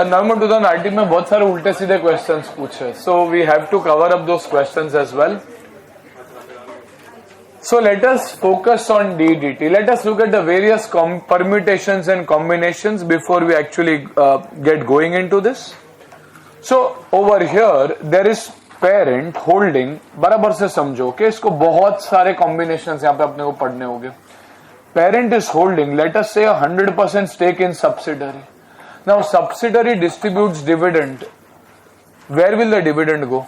नवंबर 2018 में बहुत सारे उल्टे सीधे क्वेश्चंस पूछे, so we have to cover up those questions as well. So let us focus on DDT. Let us look at the various permutations and combinations before we actually get going into this. So over here there is parent holding, बराबर से समझो कि इसको बहुत सारे combinations यहाँ पे अपने को पढ़ने होंगे. Parent is holding, let us say 100% stake in subsidiary. Now subsidiary distributes dividend. Where will the dividend go?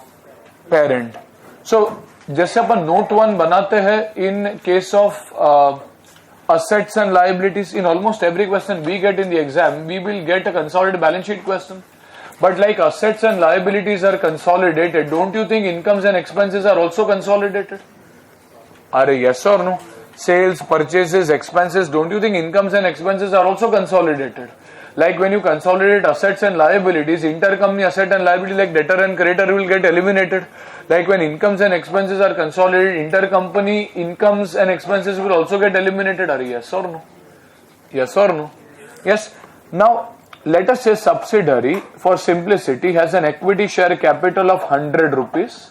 Parent. So जैसे अपन नोट 1 बनाते हैं in case of assets and liabilities, in almost every question we get in the exam, we will get a consolidated balance sheet question. But like assets and liabilities are consolidated, don't you think incomes and expenses are also consolidated? Are yes or no? Sales, purchases, expenses, don't you think incomes and expenses are also consolidated? Like when you consolidate assets and liabilities, intercompany asset and liability like debtor and creditor will get eliminated. Like when incomes and expenses are consolidated, intercompany incomes and expenses will also get eliminated. Are yes or no? Yes or no? Yes. Now let us say subsidiary, for simplicity, has an equity share capital of 100 rupees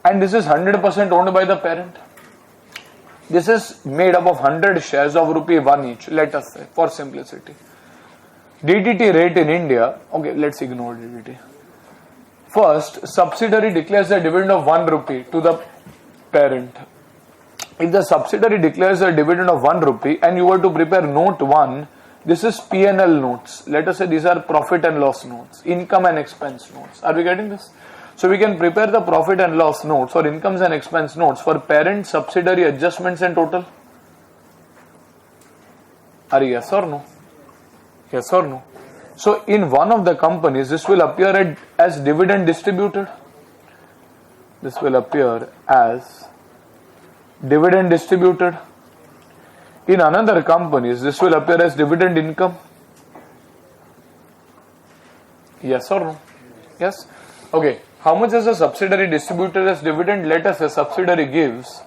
and this is 100% owned by the parent. This is made up of 100 shares of rupee 1 each, let us say, for simplicity. DDT rate in India, okay, let's ignore DDT. First, subsidiary declares a dividend of 1 rupee to the parent. If the subsidiary declares a dividend of 1 rupee and you were to prepare note 1, this is P&L notes. Let us say these are profit and loss notes, income and expense notes. Are we getting this? So we can prepare the profit and loss notes or incomes and expense notes for parent, subsidiary, adjustments and total. Are yes or no? Yes or no? So in one of the companies, this will appear as dividend distributed. This will appear as dividend distributed. In another companies, this will appear as dividend income. Yes or no? Yes. Okay. How much is a subsidiary distributed as dividend? Let us say subsidiary gives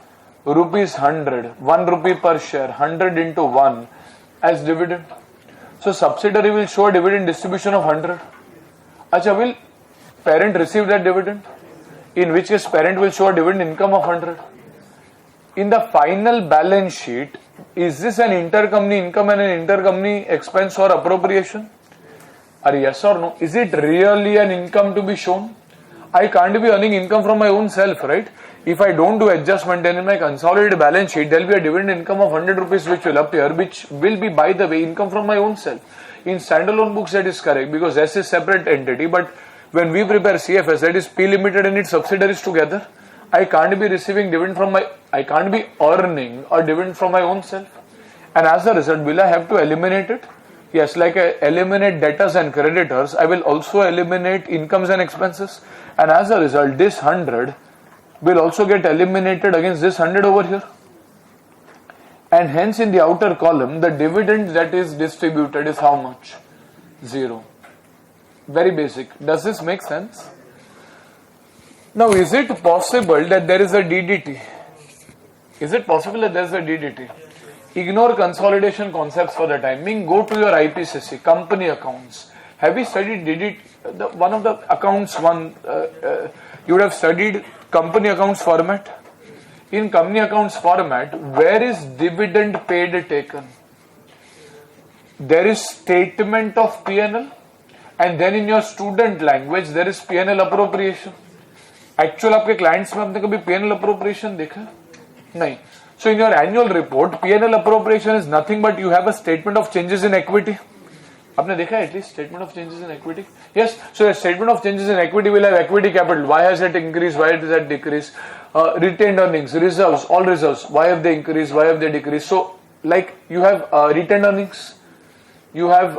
rupees 100, 1 rupee per share, 100 into 1 as dividend. So subsidiary will show a dividend distribution of 100. Acha, will parent receive that dividend? In which case parent will show a dividend income of 100. In the final balance sheet, is this an intercompany income and an intercompany expense or appropriation? Are yes or no? Is it really an income to be shown? I can't be earning income from my own self, right? If I don't do adjustment, then in my consolidated balance sheet, there will be a dividend income of 100 rupees which will appear, which will be, by the way, income from my own self. In standalone books, that is correct because S is separate entity. But when we prepare CFS, that is P Limited and its subsidiaries together, I can't be receiving dividend from I can't be earning a dividend from my own self. And as a result, will I have to eliminate it? Yes, like I eliminate debtors and creditors, I will also eliminate incomes and expenses. And as a result, this 100 will also get eliminated against this 100 over here. And hence in the outer column, the dividend that is distributed is how much? 0. Very basic. Does this make sense? Now, is it possible that there is a DDT? Is it possible that there is a DDT? Ignore consolidation concepts for the time being. Go to your IPCC, company accounts. Have you studied DDT? One of the accounts, you would have studied company accounts format. In company accounts format, where is dividend paid taken? There is statement of P&L, and then in your student language, there is P&L appropriation. Actual आपके clients में आपने कभी P&L appropriation देखा? नहीं. So in your annual report, P&L appropriation is nothing but you have a statement of changes in equity. आपने देखा at least statement of changes in equity? Yes. So a statement of changes in equity will have equity capital. Why has it increased? Why has it decreased? Retained earnings, reserves, all reserves. Why have they increased? Why have they decreased? So like you have retained earnings, you have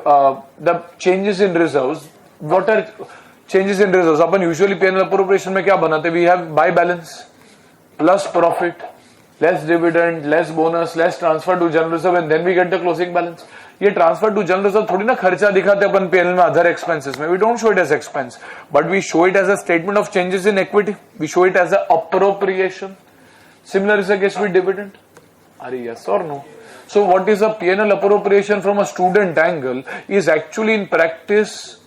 the changes in reserves. What are changes in reserves? Upon usually P&L appropriation में क्या बनाते? We have buy balance plus profit, less dividend, less bonus, less transfer to general reserve, and then we get the closing balance. ये transfer to general reserve थोड़ी ना खर्चा दिखाते अपन PNL में अदर एक्सपेंसेस में. We don't show it as expense but we show it as a statement of changes in equity. We show it as a appropriation. Similar is the case with dividend. Are yes or no? So what is a P&L appropriation from a student angle is actually in practice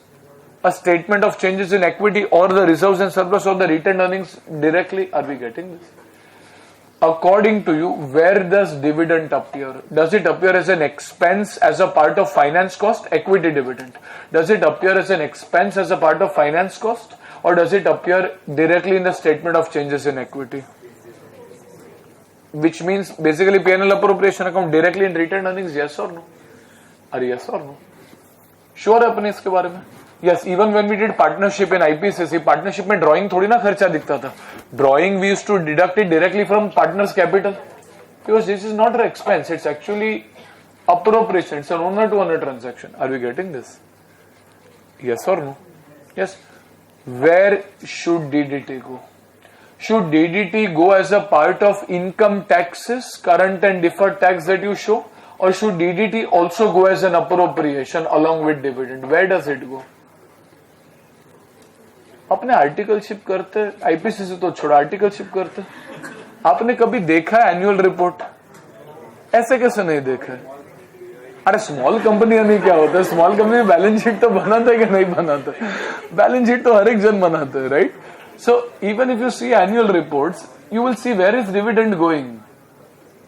a statement of changes in equity or the reserves and surplus or the retained earnings directly? Are we getting this? According to you, where does dividend appear? Does it appear as an expense as a part of finance cost, equity dividend? Does it appear as an expense as a part of finance cost, or does it appear directly in the statement of changes in equity? Which means basically P&L appropriation account directly in retained earnings, yes or no? Are yes or no? Sure अपने इसके बारे में? Yes, even when we did partnership in IPCC, partnership में drawing थोड़ी ना खर्चा दिखता था. Drawing we used to deduct it directly from partner's capital because this is not an expense, it's actually appropriation, it's an owner to owner transaction. Are we getting this? Yes or no? Yes. Where should DDT go? Should DDT go as a part of income taxes, current and deferred tax that you show, or should DDT also go as an appropriation along with dividend? Where does it go? अपने articleship करते, IPCC तो छोड़ा, articleship करते. आपने कभी देखा है annual report? ऐसे कैसे नहीं देखा है? अरे स्मॉल कंपनी में क्या होता है? स्मॉल कंपनी में बैलेंस शीट तो बनाता है कि नहीं बनाता? बैलेंस शीट तो हर एक जन बनाता है, right? So even if you see annual reports, you will see where is dividend going.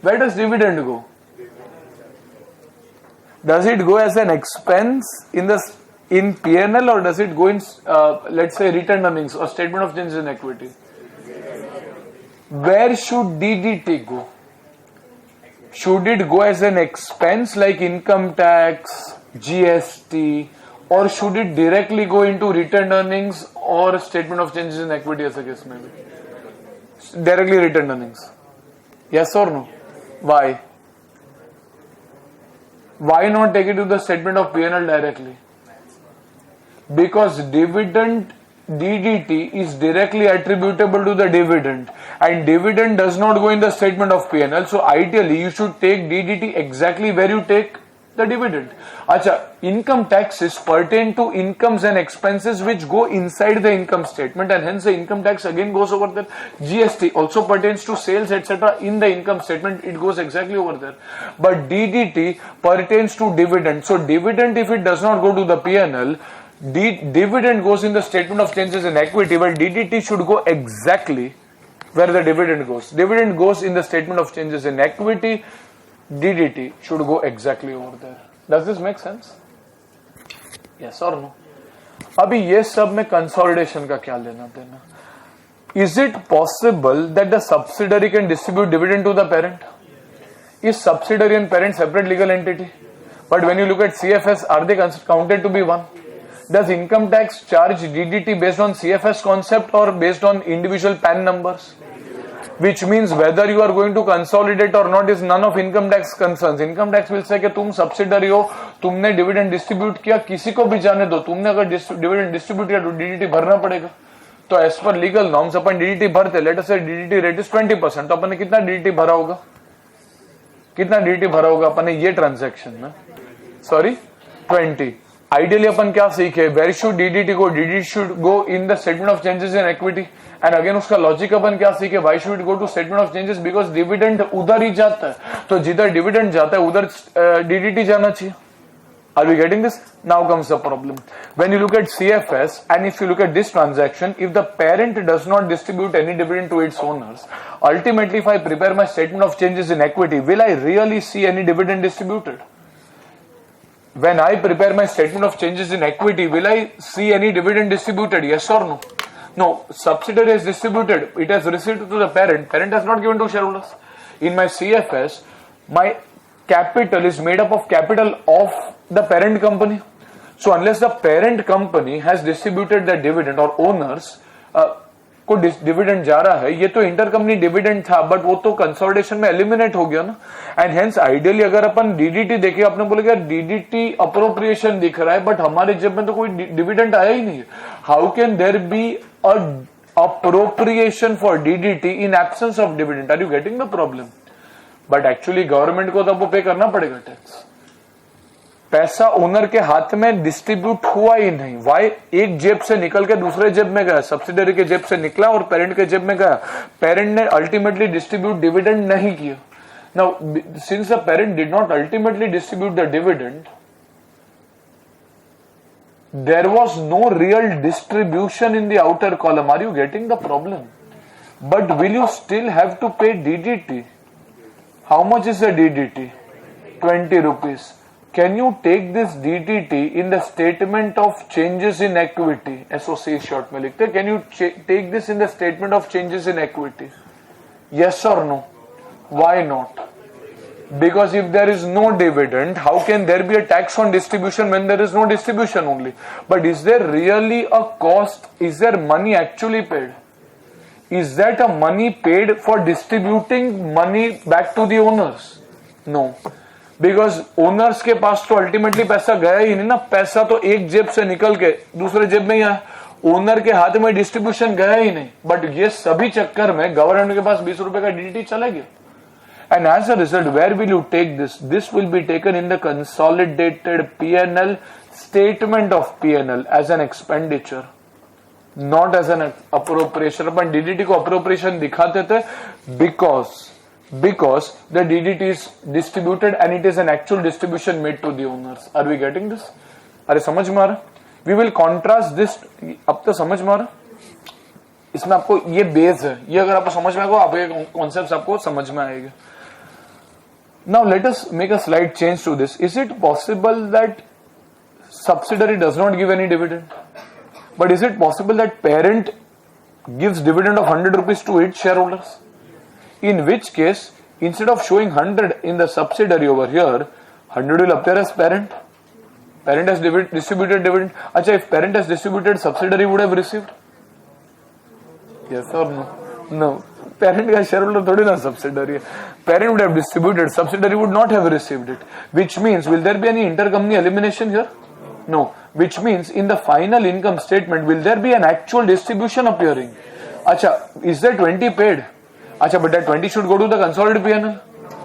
Where does dividend go? Does it go as an expense in P&L or does it go in let's say retained earnings or statement of changes in equity? Where should DDT go? Should it go as an expense like income tax, GST, or should it directly go into retained earnings or statement of changes in equity as a case may be? Directly retained earnings. Yes or no? Why? Why not take it to the statement of P&L directly? Because dividend DDT is directly attributable to the dividend and dividend does not go in the statement of P&L. So ideally you should take DDT exactly where you take the dividend. Acha, income taxes pertain to incomes and expenses which go inside the income statement and hence the income tax again goes over there. GST also pertains to sales etc. in the income statement, it goes exactly over there. But DDT pertains to dividend. So dividend, if it does not go to the P&L, dividend goes in the statement of changes in equity, but DDT should go exactly where the dividend goes. Dividend goes in the statement of changes in equity, DDT should go exactly over there. Does this make sense? Yes or no? अभी ये सब में consolidation का क्या लेना देना? Is it possible that the subsidiary can distribute dividend to the parent? Is subsidiary and parent separate legal entity? But when you look at CFS, are they counted to be one? Does income tax charge DDT based on CFS concept or based on individual PAN numbers? Which means whether you are going to consolidate or not is none of income tax concerns. Income tax will say कि तुम subsidiary हो, तुमने dividend distribute किया, किसी को भी जाने दो, तुमने अगर dividend distribute किया तो DDT भरना पड़ेगा. तो as per legal norms अपन DDT भरते, let us say DDT rate is 20%, तो अपन ने कितना DDT भरा होगा? कितना DDT भरा होगा अपन ने ये transaction में? Sorry, 20. Ideally अपन क्या सीखे? Where should DDT go? DDT should go in the statement of changes in equity. And again उसका लॉजिक अपन क्या सीखे? Why should it go to statement of changes? Because dividend उधर ही जाता है, तो जिधर dividend जाता है उधर DDT जाना चाहिए. Are we getting this? Now comes the problem. When you look at CFS and if you look at this transaction, if the parent does not distribute any dividend to its owners, ultimately if I prepare my statement of changes in equity, will I really see any dividend distributed? When I prepare my statement of changes in equity, will I see any dividend distributed? Yes or no? No, subsidiary is distributed. It has received to the parent. Parent has not given to shareholders. In my CFS, my capital is made up of capital of the parent company. So unless the parent company has distributed the dividend or owners को dividend जा रहा है, ये तो intercompany dividend था but वो तो consolidation में एलिमिनेट हो गया ना. एंड हेंस आइडियली अगर अपन डीडीटी देखे, आपने बोलेगा डीडीटी अप्रोप्रिएशन दिख रहा है बट हमारे जेब में तो कोई डिविडेंड आया ही नहीं है. How can there be a appropriation for DDT in absence of dividend? Are you getting the problem? But actually government को तब वो पे करना पड़ेगा टैक्स. पैसा ओनर के हाथ में डिस्ट्रीब्यूट हुआ ही नहीं. वाई? एक जेब से निकल के दूसरे जेब में गया, सब्सिडरी के जेब से निकला और पेरेंट के जेब में गया. पेरेंट ने अल्टीमेटली डिस्ट्रीब्यूट डिविडेंड नहीं किया. Now since the parent did not ultimately distribute the dividend, there was no real distribution in the outer column. Are you getting the problem? But will you still have to pay DDT? How much is the DDT? 20 rupees. Can you take this DDT in the statement of changes in equity? SOC short में लिखते हैं. Can you take this in the statement of changes in equity? Yes or no? Why not? Because if there is no dividend, how can there be a tax on distribution when there is no distribution only? But is there really a cost? Is there money actually paid? Is that a money paid for distributing money back to the owners? No. Because owners के पास तो ultimately पैसा गया ही नहीं ना. पैसा तो एक जेब से निकल के दूसरे जेब में ही आया. ओनर के हाथ में डिस्ट्रीब्यूशन गया ही नहीं. बट ये सभी चक्कर में गवर्नमेंट के पास 20 रुपए का डीडीटी चला गया. And as a result, where will you take this? This will be taken in the consolidated P&L statement of P&L as an expenditure, not as an appropriation. Upon DDT को appropriation दिखाते थे because the DDT is distributed and it is an actual distribution made to the owners. Are we getting this? अरे समझ में आ रहा? We will contrast this. अब तो समझ में आ रहा? इसमें आपको ये बेस है. ये अगर आपको समझ में आएगा, आपके कॉन्सेप्ट आपको समझ में आएगा. Now let us make a slight change to this. Is it possible that subsidiary does not give any dividend? But is it possible that parent gives dividend of 100 rupees to its shareholders? In which case, instead of showing 100 in the subsidiary over here, 100 will appear as parent. Parent has distributed dividend. Acha, if parent has distributed, subsidiary would have received? Yes or no? No. Parent का shareholder थोड़ी ना subsidiary है. Parent would have distributed, subsidiary would not have received it. Which means, will there be any intercompany elimination here? No. Which means, in the final income statement, will there be an actual distribution appearing? Acha, is there 20 paid? Acha, but that 20 should go to the consolidated P&L?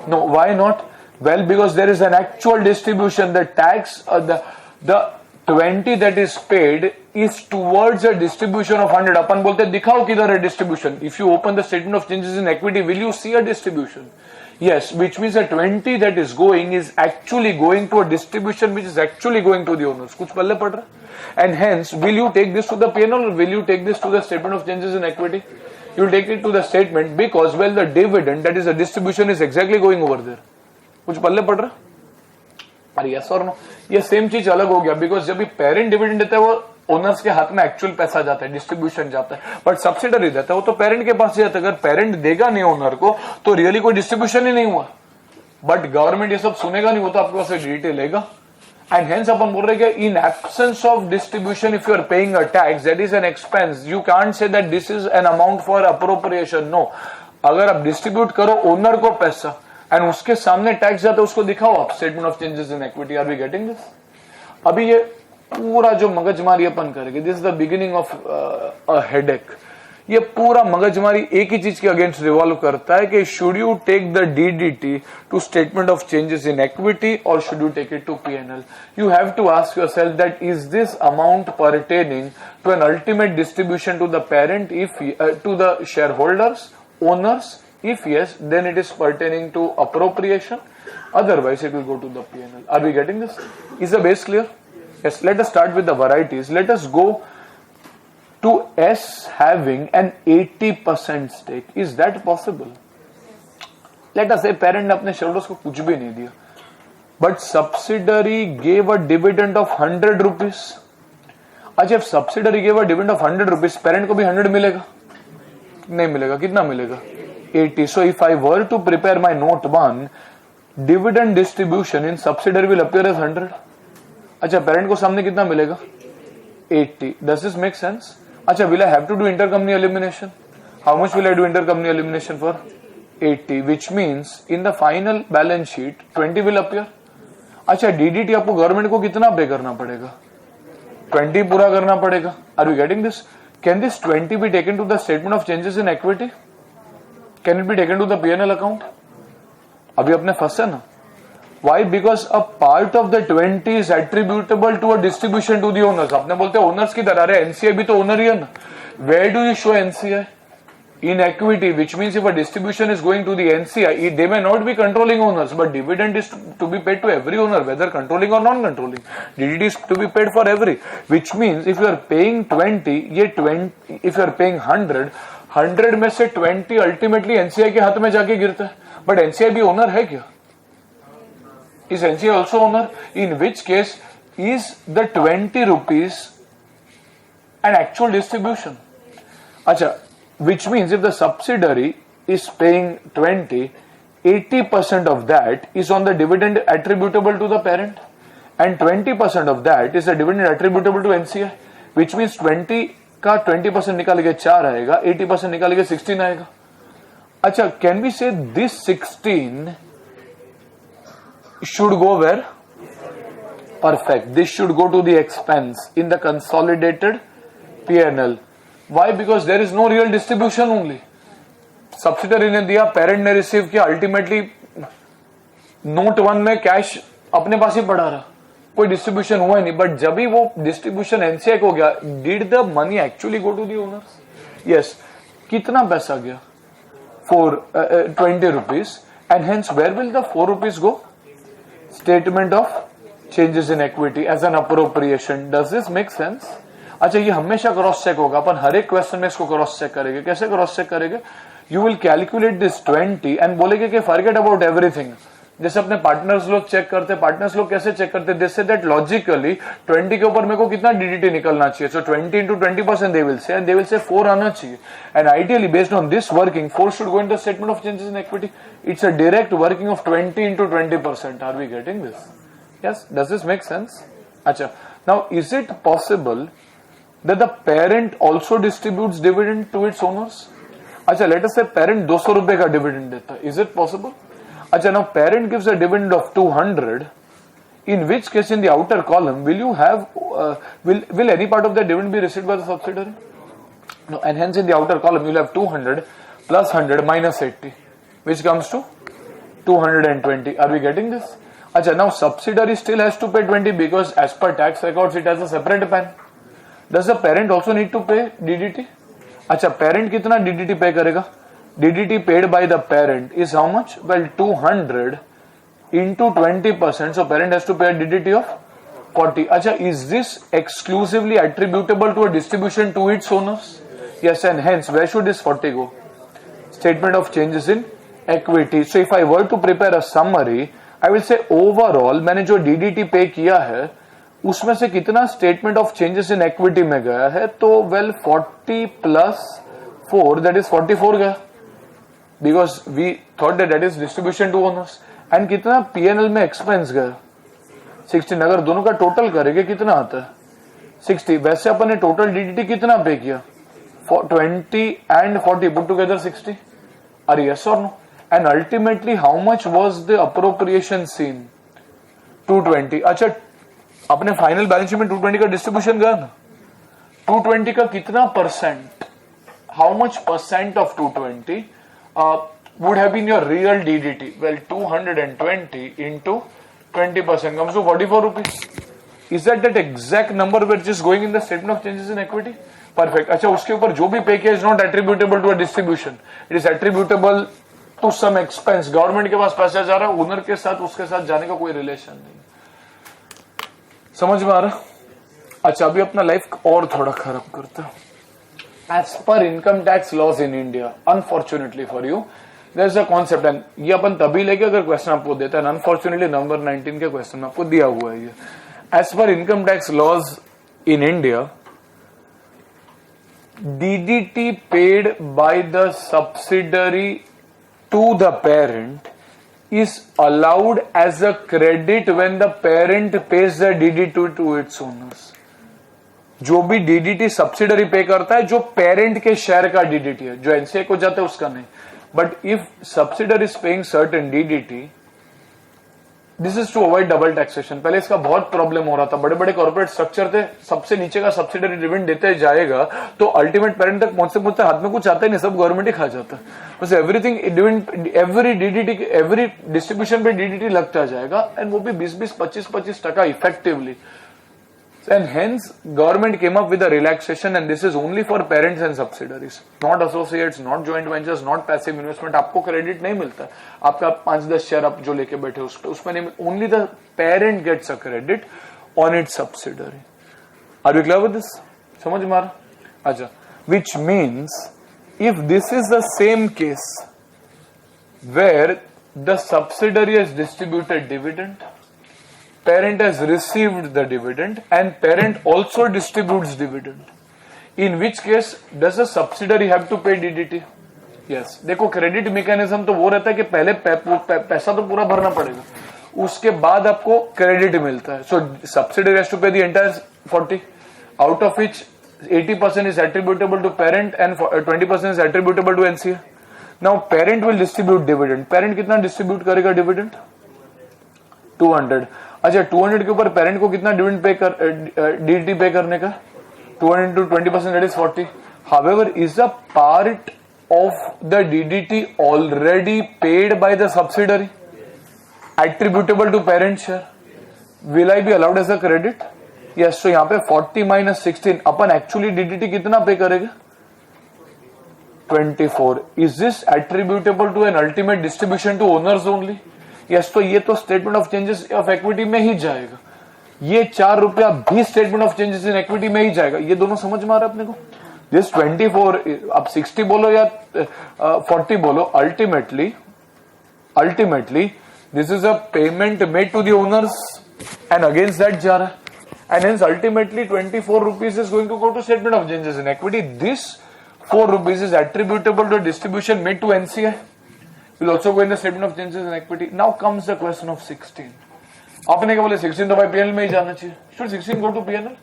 No. Why not? Well, because there is an actual distribution. The tax, the 20 that is paid is towards a distribution of 100. अपन बोलते हैं दिखाओ किधर है distribution. If you open the statement of changes in equity, will you see a distribution? Yes, which means that 20 that is going is actually going to a distribution which is actually going to the owners. कुछ पल्ले पड़ रहा? And hence, will you take this to the P&L or will you take this to the statement of changes in equity? You will take it to the statement because, well, the dividend, that is a distribution, is exactly going over there. कुछ पल्ले पड़ रहा? अरे yes और no? ये same चीज अलग हो गया बिकॉज जब भी पेरेंट डिविडेंड देता है वो ओनर्स के हाथ में एक्चुअल पैसा जाता है, डिस्ट्रीब्यूशन जाता है. बट सब्सिडरी देता है वो तो पेरेंट के पास जाता है. अगर पेरेंट देगा नहीं ओनर को तो रियली कोई डिस्ट्रीब्यूशन ही नहीं हुआ. बट गवर्नमेंट ये सब सुनेगा नहीं, वो तो आपके पास डिटेल लेगा. एंड हेंस अपन बोल रहे हैं कि in absence of distribution if you are paying a tax that is an expense, you can't say that this is an amount for appropriation. No, अगर आप डिस्ट्रीब्यूट करो ओनर को पैसा एंड उसके सामने टैक्स जाता है उसको दिखाओ आप statement of changes in equity. Are we getting this? अभी ये पूरा जो मगजमारी अपन करेंगे, this is the beginning of a headache. ये पूरा मगजमारी एक ही चीज के अगेंस्ट रिवॉल्व करता है कि should you take the DDT to statement of changes in equity और should you take it to PNL. You have to ask yourself that is this amount pertaining to an ultimate distribution to the parent, if to the shareholders, owners. If yes, then it is pertaining to appropriation. Otherwise, it will go to the P&L. Are we getting this? Is the base clear? Yes. Let us start with the varieties. Let us go to S having an 80% stake. Is that possible? Let us say parent ने अपने shareholders को कुछ भी नहीं दिया, but subsidiary gave a dividend of 100 rupees. अच्छा, if subsidiary gave a dividend of 100 rupees, parent को भी 100 मिलेगा? नहीं मिलेगा. कितना मिलेगा? 80. So if I were to prepare my note 1, dividend distribution in subsidiary will appear as 100. अच्छा, parent को सामने कितना मिलेगा? 80. Does this make sense? अच्छा, will I have to do intercompany elimination? How much will I do intercompany elimination for? 80. Which means in the final balance sheet 20 will appear. अच्छा, DDT आपको government को कितना पे करना पड़ेगा? 20 पूरा करना पड़ेगा. Are you getting this? Can this 20 be taken to the statement of changes in equity? Can it be taken to the P&L account? अभी अपने फंसे ना. Why? Because a part of the 20 is attributable to a distribution to the owners. आपने बोलते हैं owners की तरह. अरे NCI भी तो owner ही है ना. Where do you show NCI? in equity, which means if a distribution is going to the NCI, they may not be controlling owners, but dividend is to be paid to every owner, whether controlling or non-controlling. DDT is to be paid for every, which means if you are paying 20, if you are paying 100 में से 20 ultimately NCI के हाथ में जाके गिरता है, but NCI भी owner है क्या? Is NCI also owner? In which case is the 20 rupees an actual distribution? Acha, which means if the subsidiary is paying 20, 80% of that is on the dividend attributable to the parent, and 20% of that is the dividend attributable to NCI, which means 20 का 20% निकाल के 4 आएगा, 80% निकाल के 16 आएगा. अच्छा, can we say this 16 should go where? Perfect. This should go to the expense in the consolidated P&L. Why? Because there is no real distribution only. Subsidiary ने दिया, पेरेंट ने रिसीव किया, अल्टीमेटली नोट 1 में cash अपने पास ही पड़ा रहा, कोई distribution हुआ ही नहीं. बट जब भी वो डिस्ट्रीब्यूशन एनसीआई को गया, did the money actually go to the owners? Yes. कितना पैसा गया? 20 rupees. And hence where will the 4 rupees गो? Statement of changes in equity as an appropriation. Does this make sense? अच्छा, ये हमेशा क्रॉस चेक होगा, अपन हर एक क्वेश्चन में इसको क्रॉस चेक करेंगे. कैसे क्रॉस चेक करेंगे? You will calculate this 20 and बोलेगे कि फॉरगेट अबाउट एवरीथिंग. जैसे अपने पार्टनर्स लोग चेक करते, पार्टनर्स लोग कैसे चेक करते? दे से दैट लॉजिकली 20 के ऊपर मेरे को कितना डीडीटी निकलना चाहिए, so 20 into 20% they will say, and they will say 4 आना चाहिए. And ideally based on this working, 4 should go in the statement of changes in equity. It's a direct working of 20 into 20%. Are we getting this? Yes. Does this make sense? अच्छा, now is it possible that the parent also distributes dividend to its owners? अच्छा, let us say parent 200 रुपए का dividend देता है. Is it possible? अच्छा, now parent gives a dividend of 200. In which case, in the outer column, will you have will any part of the dividend be received by the subsidiary? No, and hence in the outer column you'll have 200 plus 100 minus 80, which comes to 220. Are we getting this? अच्छा, now subsidiary still has to pay 20 because as per tax records it has a separate PAN. Does the parent also need to pay DDT? अच्छा, parent कितना DDT पे करेगा? DDT paid by the parent is how much? Well, 200 into 20%, so parent has to pay a DDT of 40. अच्छा, is this exclusively attributable to a distribution to its owners? Yes, and hence where should this 40 go? Statement of changes in equity. So if I were to prepare a summary, I will say overall मैंने जो DDT पे किया है उसमें से कितना statement of changes in equity में गया है? तो वेल 40 प्लस 4 दैट इज 44 गया, because we thought that is distribution to owners. And कितना पीएनएल में एक्सपेंस गया? 16. अगर दोनों का टोटल करेंगे कितना आता है? 60. वैसे अपन ने टोटल डीडीटी कितना पे किया? 20 and 40 put together 60. Are yes और no? And ultimately how much was the appropriation seen? 220. अच्छा, अपने फाइनल बैलेंस शीट में 220 का डिस्ट्रीब्यूशन गया ना, 220 का कितना percent, how much percent of 220 would have been your real DDT? Well 220 into 20% comes to 44 rupees. Is that exact number which is going in the statement of changes in equity? Perfect. अच्छा, उसके ऊपर जो भी पे किया is not attributable to a distribution. It is attributable to some expense. Government के पास पैसा जा रहा है, ओनर के साथ उसके साथ जाने का कोई रिलेशन नहीं. समझ में आ रहा? अच्छा, अभी अपना लाइफ और थोड़ा खराब करता है. As per income tax laws in India, unfortunately for you there is a concept, and ये अपन तभी लेके अगर क्वेश्चन आपको देता है. अनफॉर्चुनेटली नंबर 19 के क्वेश्चन में आपको दिया हुआ है ये. As per income tax laws in India, DDT paid by the subsidiary to the parent is allowed as a credit when the parent pays the DDT to its owners. जो भी DDT subsidiary पे करता है, जो parent के share का DDT है, जो एनसीआई को जाता है उसका नहीं. But if subsidiary is paying certain DDT, this is to avoid double taxation. पहले इसका बहुत प्रॉब्लम हो रहा था, बड़े बड़े कॉर्पोरेट स्ट्रक्चर थे, सबसे नीचे का सब्सिडरी डिविडेंड देते जाएगा तो अल्टीमेट पेरेंट तक पहुंचते हाथ में कुछ आता ही नहीं, सब गवर्नमेंट ही खा जाता है. बस everything every DDT, every distribution पे डीडीटी लगता जाएगा, एंड वो भी 20-25% effectively. And hence government came up with a relaxation, and this is only for parents and subsidiaries, not associates, not joint ventures, not passive investment. आपको credit नहीं मिलता, आपका 5-10 share आप जो लेके बैठे उसमें नहीं, only the parent gets a credit on its subsidiary. Are you clear with this? समझ में आ रहा? अच्छा, which means if this is the same case where the subsidiary has distributed dividend, parent has received the dividend, and parent also distributes dividend, in which case does the subsidiary have to pay DDT? Yes. देखो credit mechanism तो वो रहता है कि पहले पैसा तो पूरा भरना पड़ेगा, उसके बाद आपको क्रेडिट मिलता है. सो सब्सिडरी हैज टू पे the entire 40, out of which 80% is attributable to parent and 20% is attributable to NCA. Now parent will distribute dividend. Parent कितना डिस्ट्रीब्यूट करेगा डिविडेंड? 200. अच्छा, 200 के ऊपर पेरेंट को कितना डिविडेंड पे कर डीटी पे करने का? 200 into 20%, that is 40. However, is a part of the DDT already paid by the subsidiary attributable to parent share? Will I be allowed as a credit? Yes. So यहाँ पे 40 minus 16 अपन actually DDT कितना पे करेगा? 24. Is this attributable to an ultimate distribution to owners only? Yes. तो ये तो statement of changes of equity में ही जाएगा, ये 4 रुपया भी statement of changes in equity में ही जाएगा. ये दोनों समझ में आ रहा है अपने को? दिस 24, अब 60 बोलो या 40 बोलो, ultimately this is a payment made to the owners and against that जा रहा है. And hence ultimately 24 rupees is going to go to statement of changes in equity. This 4 rupees is attributable to distribution made to NCI. Will also go in the statement of changes in equity. Now comes the question of 16. आपने क्या बोले 16 तो भाई PNL में ही जाना चाहिए. Should 16 go to PNL?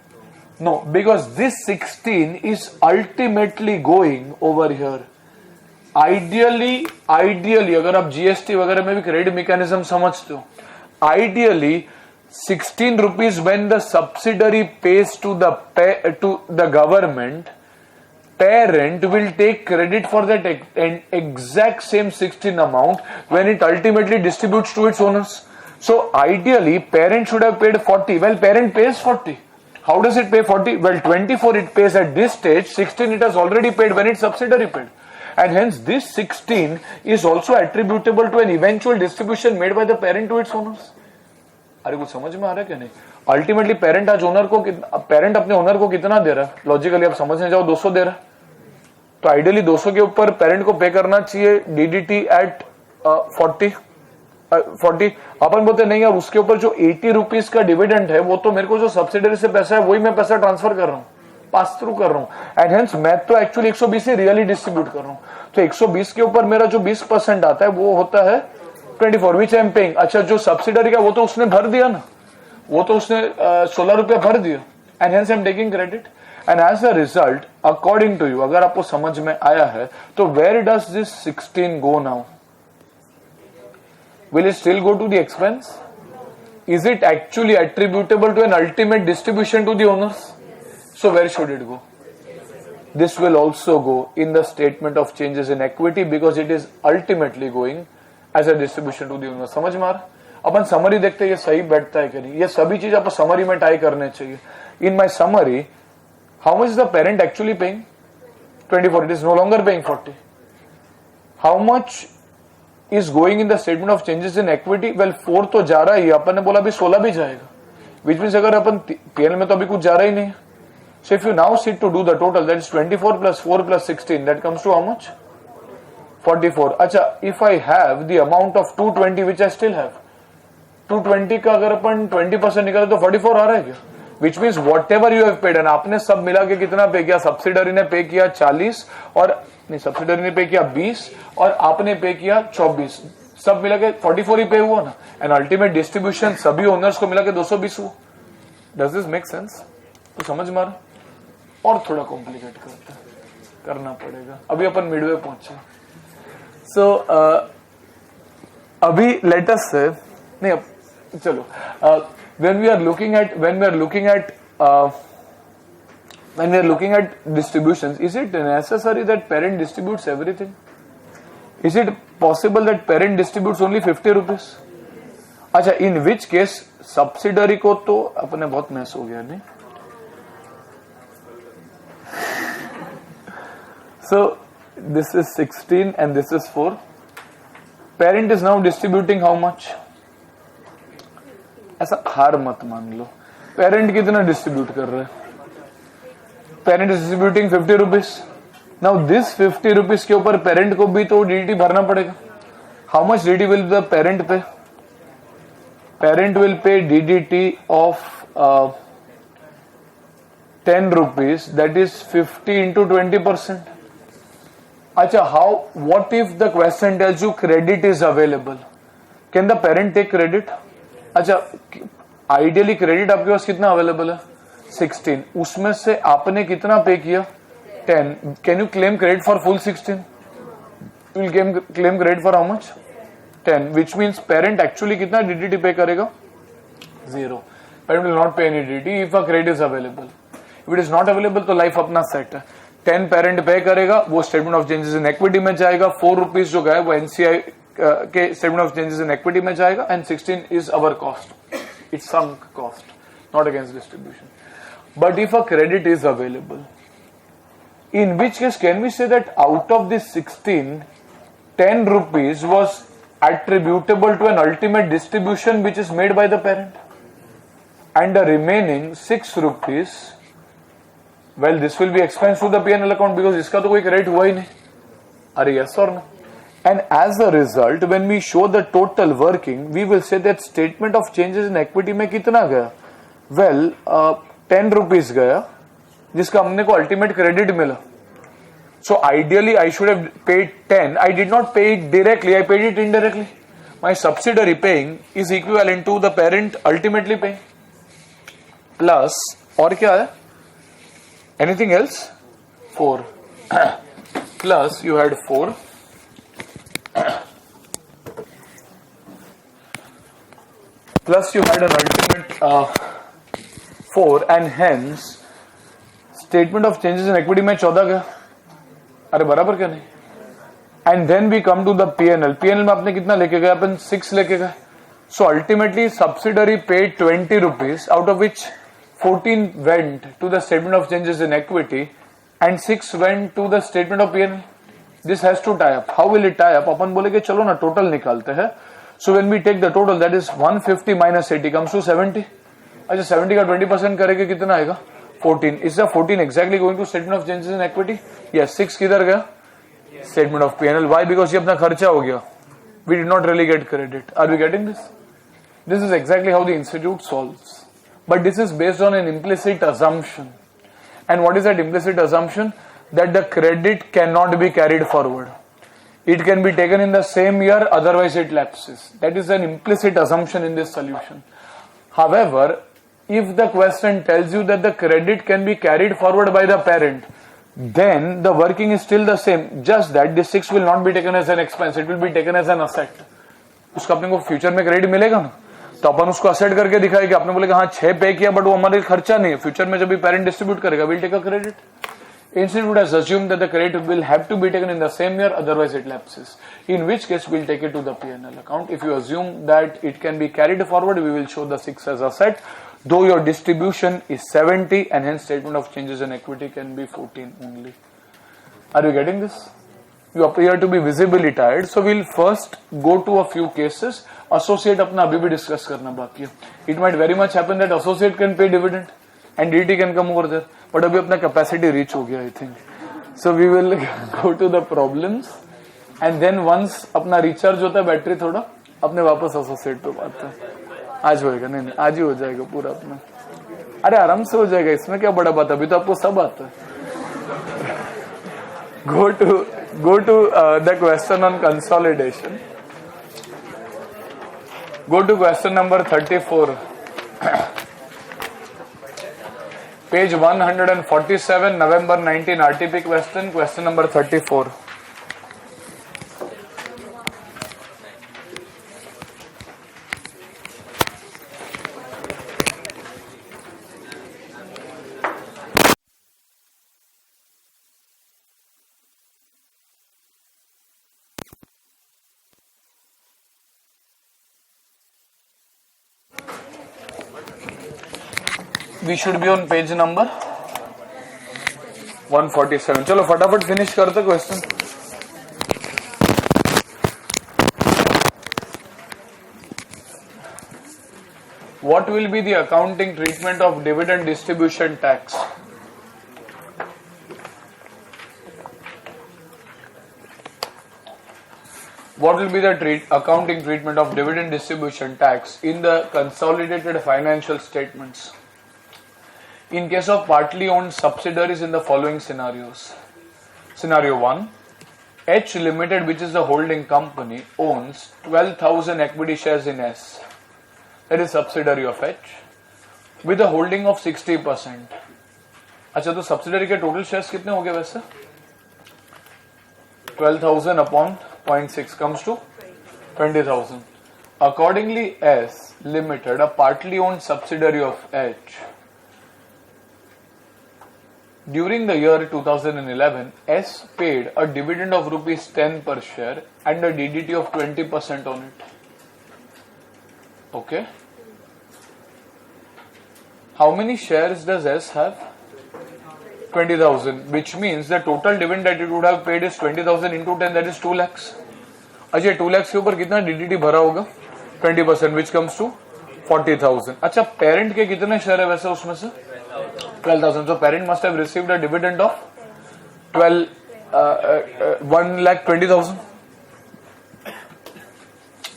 No, because this 16 is ultimately going over here. Ideally अगर आप GST वगैरह में भी क्रेडिट मैकेनिज्म समझते हो, ideally 16 rupees when the subsidiary pays to the government, parent will take credit for that exact same 16 amount when it ultimately distributes to its owners. So ideally parent should have paid 40. Well, parent pays 40. How does it pay 40? Well, 24 it pays at this stage, 16 it has already paid when its subsidiary paid. And hence this 16 is also attributable to an eventual distribution made by the parent to its owners. अरे कुछ समझ में आ रहा है क्या? नहीं. Ultimately parent आज owner को, पेरेंट अपने ओनर को कितना दे रहा है? लॉजिकली आप समझने जाओ 200 दे रहा है, तो आइडियली 200 के ऊपर पेरेंट को पे करना चाहिए डीडीटी एट 40. अपन बोलते नहीं यार, उसके ऊपर जो 80 रुपीज का डिविडेंड है वो तो मेरे को जो सब्सिडरी से पैसा है वही मैं पैसा ट्रांसफर कर रहा हूँ, पास थ्रू कर रहा हूँ, एंड हेंस मैं तो एक्चुअली 120 ही रियली डिस्ट्रीब्यूट कर रहा हूँ. तो 120 के ऊपर मेरा जो 20% आता है वो होता है 24, विच आई एम पेइंग. अच्छा, जो सब्सिडरी का वो तो उसने भर दिया ना, वो तो उसने 16 रुपया भर दिया, and hence I am taking credit. And as a result, according to you, अगर आपको समझ में आया है तो where does this 16 go now? Will it still go to the expense? Is it actually attributable to an ultimate distribution to the owners? So where should it go? This will also go in the statement of changes in equity because it is ultimately going as a distribution to the owners. समझ में आ रहा? अपन summary देखते हैं ये सही बैठता है कि नहीं. ये सभी चीज आप समरी में टाई करने चाहिए. In my summary, how much is the parent actually paying? 24. It is no longer paying 40. How much is going in the statement of changes in equity? Well, 4 तो जा रहा ही, अपन ने बोला अभी 16 भी जाएगा, which means अगर अपन PL में तो अभी कुछ जा रहा ही नहीं. So if you now sit to do the total, that is 24 plus 4 plus 16, that comes to how much? 44. अच्छा, if I have the amount of 220 which I still have, 220 का अगर अपन 20% निकाले तो 44 आ रहा है क्या? Which means whatever you have paid, and आपने सब मिला के कितना पे किया? सब्सिडरी ने पे किया 40 और नहीं, सब्सिडरी ने पे किया 20 और आपने पे किया 24, सब मिला के 44 ही पे हुआ ना. एंड अल्टीमेट डिस्ट्रीब्यूशन सभी ओनर्स को मिला के 220 हुआ. Does this make sense? तो समझ मार. और थोड़ा कॉम्प्लिकेट करना पड़ेगा. अभी अपन मिडवे पहुंचे. सो अभी लेट अस से नहीं, अब चलो, when we are looking at distributions, is it necessary that parent distributes everything? Is it possible that parent distributes only 50 rupees? अच्छा, in which case subsidiary को तो अपने बहुत मैस हो गया नहीं. So this is 16 and this is 4. Parent is now distributing how much? ऐसा हार मत मान लो. पेरेंट कितना डिस्ट्रीब्यूट कर रहा है? Parent is distributing 50 rupees. Now this 50 rupees के ऊपर पेरेंट को भी तो डीडीटी भरना पड़ेगा. How much DDT will the parent pay? Parent will pay DDT of 10 rupees, that is 50 into 20%. Acha, how, what if the question tells you credit is available? Can the parent take credit? अच्छा, ideally credit आपके पास कितना available है? 16. उसमें से आपने कितना पे किया? 10. Can you claim credit for full 16? You will claim credit for how much? 10. Which means parent actually कितना DDT पे करेगा? 0. Parent will not pay any DDT if a credit is available. If it is not available तो life अपना set है. 10 parent पे करेगा, वो statement of changes in equity में जाएगा. 4 रुपीज जो गए वो एनसीआई के statement of changes in equity में जाएगा. And 16 is our cost. It's sunk cost, not against distribution. But if a credit is available, in which case can we say that out of this 16, 10 rupees was attributable to an ultimate distribution which is made by the parent, and the remaining 6 rupees, well, this will be expense to the P&L account because iska to koi credit hua hi nahi. Are yes or no? And as a result, when we show the total working, we will say that statement of changes in equity में कितना गया? Well, 10 rupees गया, जिसका हमने को ultimate credit मिला. So ideally I should have paid 10. I did not pay it directly, I paid it indirectly. My subsidiary paying is equivalent to the parent ultimately paying. Plus और क्या है? Anything else? 4 plus you had 4 plus you had an ultimate 4 and hence statement of changes in equity में 14 का. अरे बराबर क्या नहीं? And then we come to the PNL. PNL में आपने कितना लेके गए? अपन 6 लेके गए. So ultimately subsidiary paid 20 rupees, out of which 14 went to the statement of changes in equity and 6 went to the statement of PNL. This has to tie up. How will it tie up? अपन बोले कि चलो ना total निकालते हैं. So when we take the total, that is 150 minus 80 comes to 70. अच्छा, 70 का 20% करेंगे कितना आएगा? 14. Is the 14 exactly going to statement of changes in equity? Yes. 6 किधर गया? Statement of P&L. Why? Because ये अपना खर्चा हो गया. We did not really get credit. Are we getting this? This is exactly how the institute solves. But this is based on an implicit assumption. And what is that implicit assumption? That the credit cannot be carried forward. It can be taken in the same year, otherwise it lapses. That is an implicit assumption in this solution. However, if the question tells you that the credit can be carried forward by the parent, then the working is still the same, just that this 6 will not be taken as an expense, it will be taken as an asset. उसका अपने को future में credit मिलेगा ना, तो अपन उसको asset करके दिखाएंगे. आपने बोलेगा हाँ 6 पे किया, बट वो हमारे खर्चा नहीं है. फ्यूचर में जब भी पेरेंट डिस्ट्रीब्यूट करेगा, will take a credit. Institute has assumed that the credit will have to be taken in the same year, otherwise it lapses. In which case, we'll take it to the P&L account. If you assume that it can be carried forward, we will show the 6 as asset. Though your distribution is 70 and hence statement of changes in equity can be 14 only. Are you getting this? You appear to be visibly tired. So we'll first go to a few cases. Associate अपना अभी भी discuss करना बाकी है. It might very much happen that associate can pay dividend and DT can come over there. But अभी अपना capacity reach हो गया I think. So we will go to the problems and then once अपना recharge होता है battery थोड़ा, अपने वापस associate पे बात है. आज होएगा? नहीं, आज ही हो जाएगा पूरा अपना. अरे आराम से हो जाएगा, इसमें क्या बड़ा बात है, अभी तो आपको सब आता है. Go to the question on consolidation. Go to question number 34. Page 147, November 19 RTP question number 34. We should be on page number 147. चलो फटाफट फिनिश करते question. What will be the accounting treatment of dividend distribution tax? What will be the accounting treatment of dividend distribution tax in the consolidated financial statements? In case of partly owned subsidiaries in the following scenarios. Scenario 1. H Limited, which is the holding company, owns 12,000 equity shares in S, that is subsidiary of H, with a holding of 60%. अच्छा, तो subsidiary के total shares कितने हो गए वैसे? 12,000 upon 0.6 comes to 20,000. Accordingly, S Limited, a partly owned subsidiary of H, during the year 2011, S paid a dividend of rupees 10 per share and a DDT of 20% on it. Okay. How many shares does S have? 20,000, which means the total dividend that it would have paid is 20,000 into 10, that is 2 lakhs. अच्छा, 2 lakhs के ऊपर कितना DDT भरा होगा? 20%, which comes to 40,000. अच्छा, parent के कितने share है वैसे उसमें से? 12,000. So parent must have received a dividend of 1,20,000.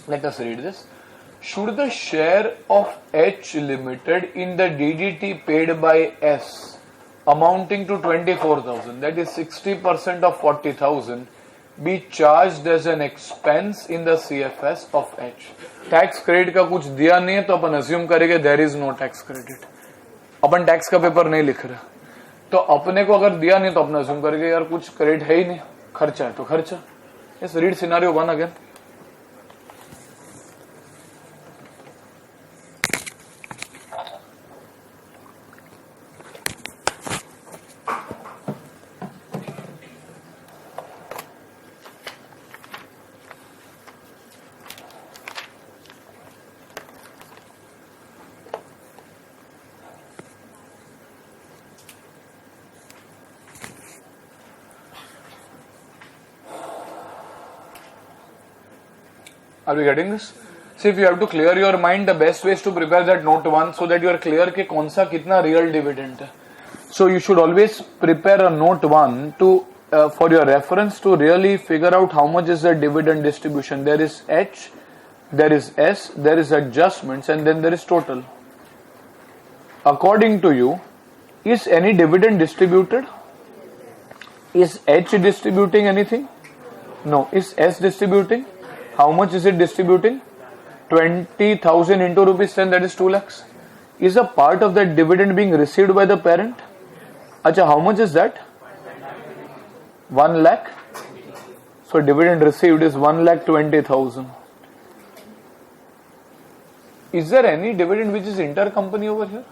Let us read this. Should the share of H Limited in the DDT paid by S amounting to 24,000, that is 60% of 40,000, be charged as an expense in the CFS of H? Tax credit का कुछ दिया नहीं है तो अपन assume करेंगे there is no tax credit. Upon tax का paper नहीं लिख रहे, तो अपने को अगर दिया नहीं तो अपना assume करेंगे यार कुछ क्रेडिट है ही नहीं, खर्चा है तो खर्चा. Yes, read scenario 1 again. Are we getting this? See, if you have to clear your mind, the best way is to prepare that note 1 so that you are clear कि कौन सा कितना real dividend है. So you should always prepare a note 1 to for your reference to really figure out how much is the dividend distribution. There is H, there is S, there is adjustments, and then there is total. According to you, is any dividend distributed? Is H distributing anything? No. Is S distributing? How much is it distributing? 20,000 into rupees 10, that is 2 lakhs. Is a part of that dividend being received by the parent? Acha, how much is that? 1 lakh. So dividend received is 1,20,000. Is there any dividend which is intercompany over here?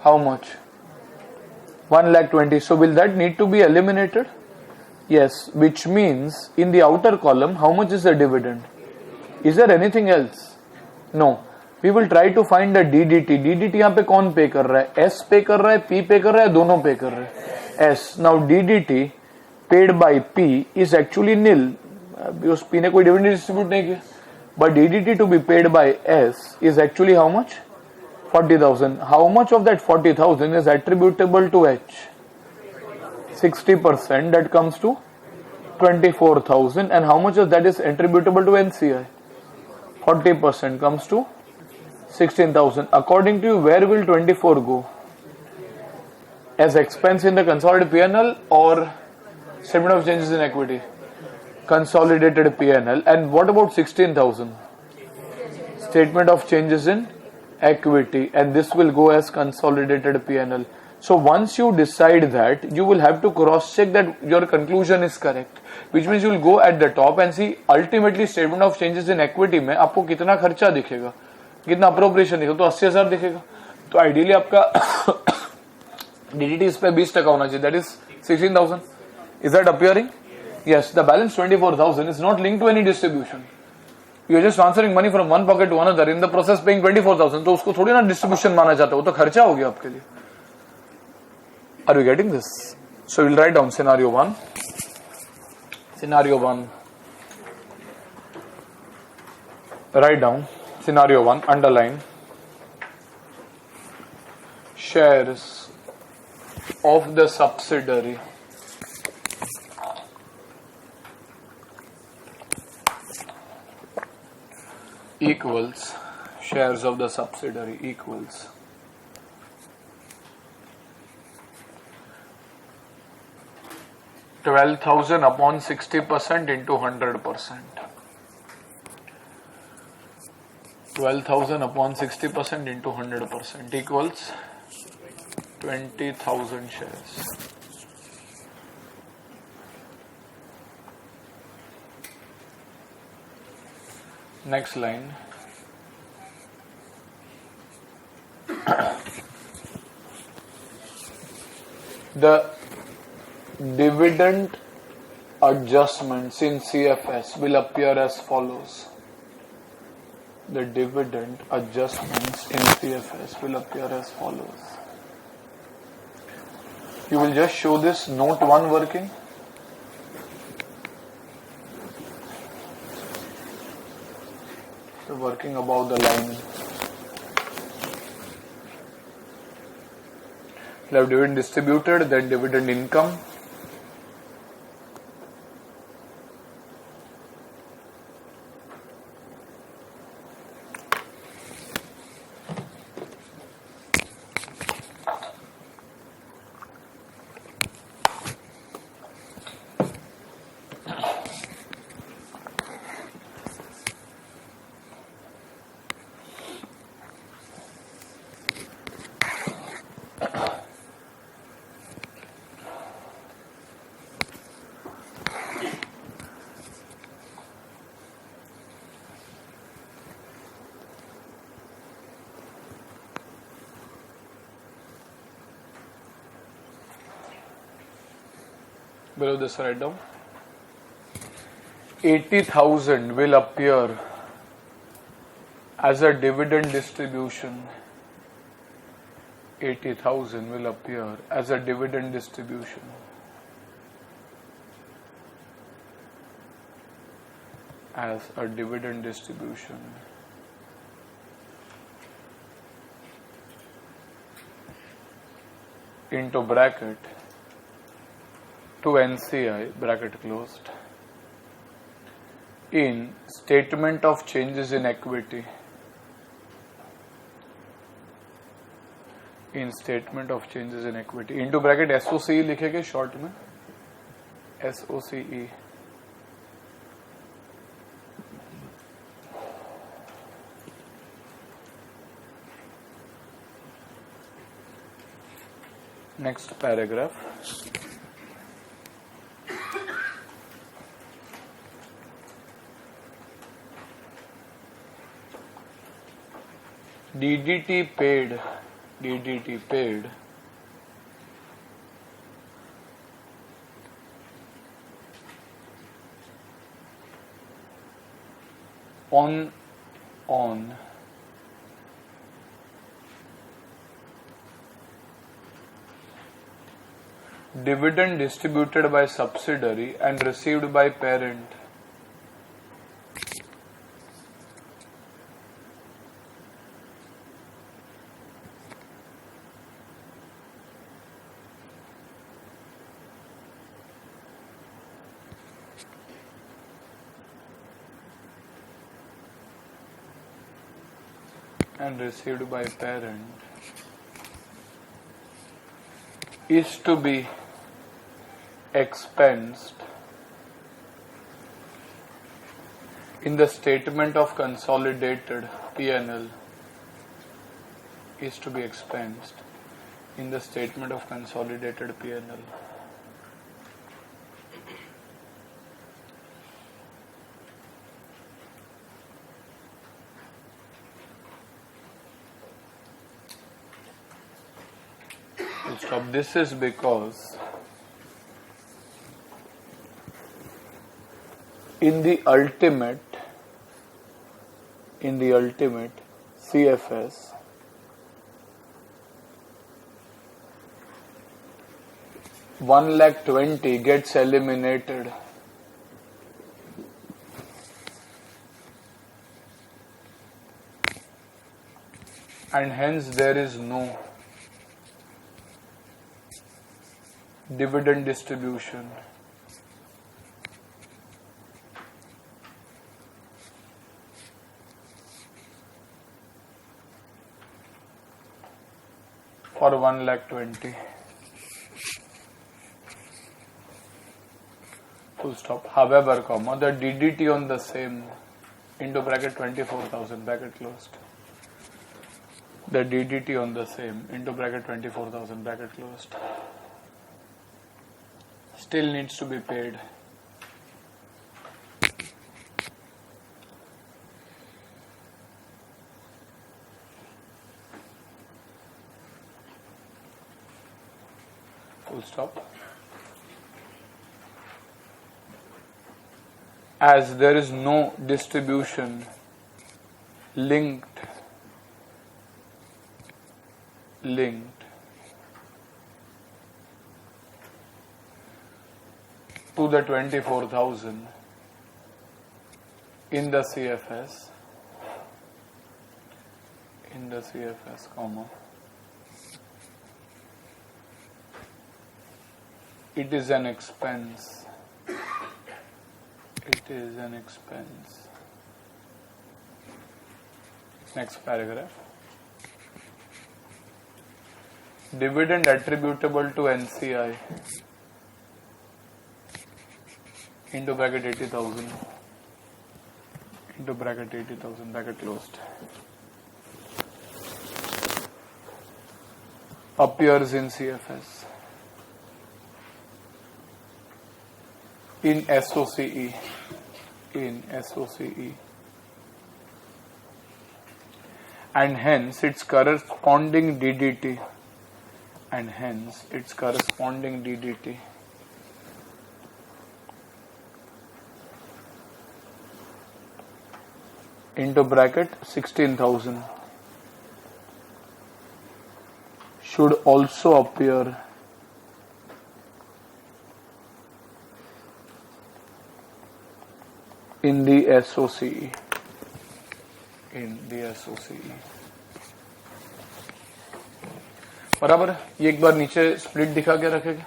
How much? 1,20,000. So will that need to be eliminated? Yes, which means in the outer column, how much is the dividend? Is there anything else? No. We will try to find a DDT. DDT यहाँ पे कौन पे कर रहा है? S पे कर रहा है, P पे कर रहा है, दोनों पे कर रहे हैं. S. Now DDT paid by P is actually nil. उस P ने कोई dividend distribute नहीं किया. But DDT to be paid by S is actually how much? 40,000. How much of that 40,000 is attributable to H? 60%. That comes to 24,000. And how much of that is attributable to NCI? 40% comes to 16,000. According to you, where will 24 go? As expense in the consolidated P&L or statement of changes in equity? Consolidated P&L. And what about 16,000? Statement of changes in equity. And this will go as consolidated P&L. So once you decide that, you will have to cross check that your conclusion is correct, which means you will go at the top and see ultimately statement of changes in equity में आपको कितना खर्चा दिखेगा, कितना appropriation दिखेगा, तो 80,000 दिखेगा. तो ideally आपका DDT इस पे 20% होना चाहिए, that is 16,000. Is that appearing? Yes. The balance 24,000 is not linked to any distribution. You are just transferring money from one pocket to another, in the process paying 24,000. तो उसको थोड़ी ना distribution माना जाता है, वो तो खर्चा हो गया आपके लिए. Are you getting this? So we'll write down scenario 1. Scenario 1. Write down scenario 1, underline. Shares of the subsidiary equals shares of the subsidiary equals 12,000 upon 60% into 100%. 12,000 upon 60% into 100% equals 20,000 shares. Next line. The dividend adjustments in CFS will appear as follows. The dividend adjustments in CFS will appear as follows. You will just show this note 1 working. So working above the line. We'll have dividend distributed, then dividend income. Below this, write down 80,000 will appear as a dividend distribution. 80,000 will appear as a dividend distribution. As a dividend distribution. Into bracket to NCI, bracket closed, in statement of changes in equity. In statement of changes in equity. Into bracket SOCE लिखेंगे short में. SOCE. Next paragraph. DDT paid on dividend distributed by subsidiary and received by parent. And received by parent is to be expensed in the statement of consolidated P&L. Is to be expensed in the statement of consolidated P&L. Stop. This is because in the ultimate CFS, 1,20,000 gets eliminated. And hence there is no dividend distribution. For 1,20,000. Full stop. However, comma, the DDT on the same into bracket 24,000 bracket closed. The DDT on the same into bracket 24,000 bracket closed still needs to be paid. Full stop. As there is no distribution linked to the 24,000 in the CFS, comma, it is an expense. Next paragraph. Dividend attributable to NCI into bracket 80,000 into bracket 80,000 bracket closed appears in CFS in SOCE and hence its corresponding DDT into bracket 16,000 should also appear in the SOCE. बराबर है। ये एक बार नीचे split दिखा के रखेगा।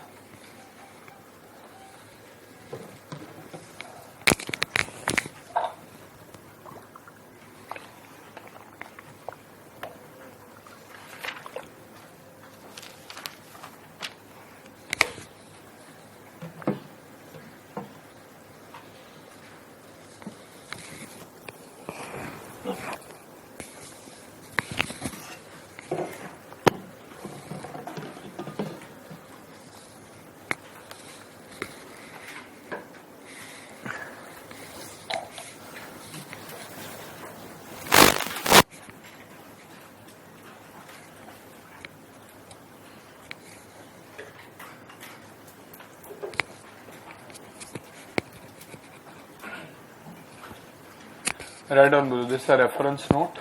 Write down below. This is a reference note.